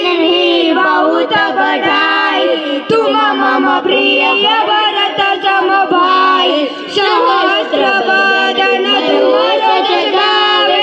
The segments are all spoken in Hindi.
नहीं बहुत बढ़ाई, तुम मम प्रिय भरत सम भाई। सहस्त्र बदन तुम रस गावे,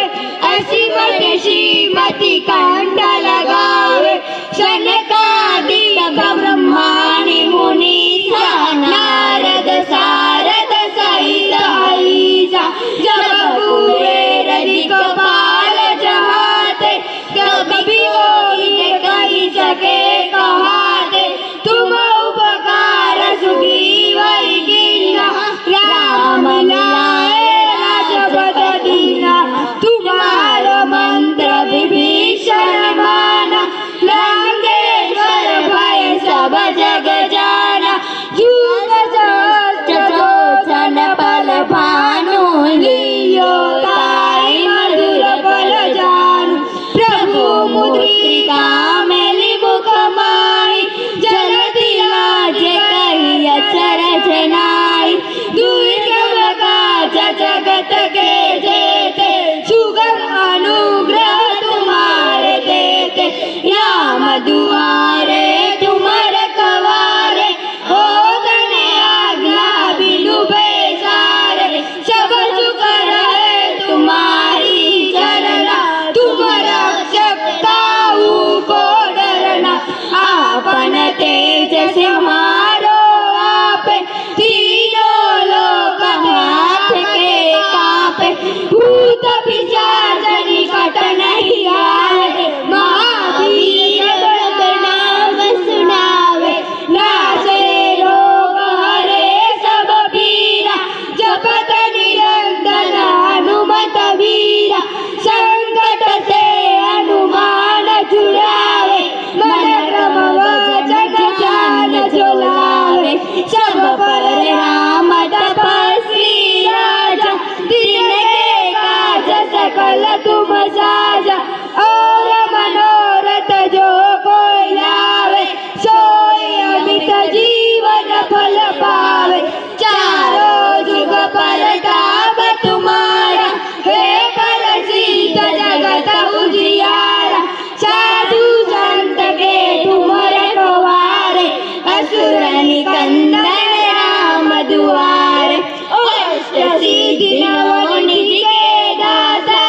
असीम श्रीमती कंठ लगावे। सनकादिक ब्रह्माणि मुनीसा, नारद सारद सहित अहिसा। जब कुबेर दिक्पाल जहाते, कभी कोई न कही सके कहाते। तुम उपकार सुग्रीव कीन्हा, राम लाए राजपद दीना। तुम्हारो मंत्र विभीषण माना, लंकेश्वर भय सब जग जाना। युग सहस्त्र जोधन पल भानु, लियो ताई मधुर पल जानु। प्रभु मुद्रिका मेलि मुख माहि, जलधि लाजे कहि अचरज नाहि। दुर्गम काज जगत के जेते, सुगम अनुग्रह तुम्हारे देते। राम दुआरे तुम रखवारे, होतन आज्ञा बिनु पैसारे। सब सुख रहे तुम्हारी चरना, तुम रक्षक काहू को डरना। आपन तेज सम्हारो आपे, तीनों लोक हाथ के कापे। भूत पिशाच निकट नहीं आवे, महावीर जब नाम सुनावे। नासे रोग हरे सब पीरा, जपत निरंतर हनुमत वीरा। संकट से हनुमान छुड़ावे, मन क्रम वचन ध्यान जो लावे। सब पर राम तपस्वी राजा, तिनके काज सकल तुम साजा। और मनोरथ जो कोई लावे, सोई अमित जीवन फल पावे। चारों जुग परताप तुम्हारा, हे प्रसिद्ध जगत उजियारा। साधु संत के तुम रखवारे, असुर निकंदन राम दुआरे। अष्ट सिद्धि नव निधि के दाता,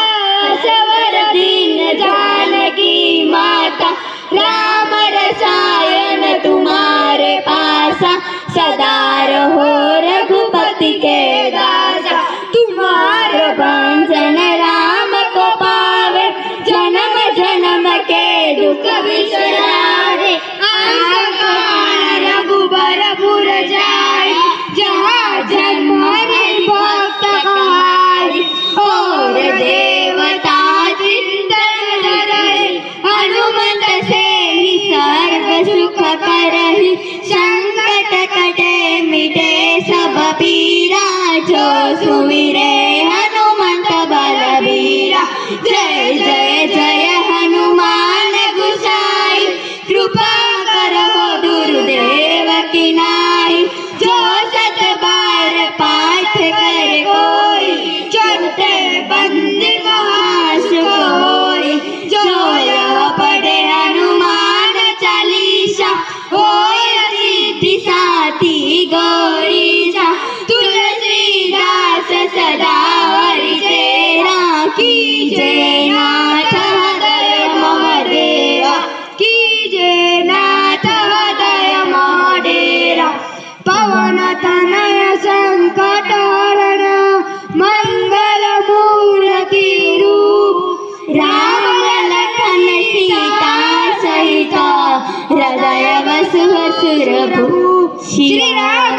सवर दीन जानकी माता। राम रसायन तुम्हारे पासा, सदा रहो रघुपति के दासा। तुम्हारे भंजन राम को पावे, जन्म जन्म के दुख बिसरावे। रघुबर पुर जाए, जहाँ जन्म हरि भक्त कहाई। और देवता चिंतन रहे, हनुमत से ही सर्व सुख करहि। संकट कटे मिटे सब पीरा, जो सुमिरे हनुमत बलबीरा। जय जय जय हनुमान गुसाई, कृपा करो गुरुदेव की नाई। जो सत बार पाठ करे कोई, छूटे बंद महासुख होई। जो यह पढ़े हनुमान चालीसा, होय सिद्धि साथी गौरीसा। तुलसीदास सदा हरि चेरा, कीजे नाथ हृदय महादेवा। कीजे नाथ हृदय महाडेरा। पवन तनय संकट हरण, मंगल मूर्ति रूप। राम लखन सीता सहित, हृदय वसु सुर भूप। श्री राम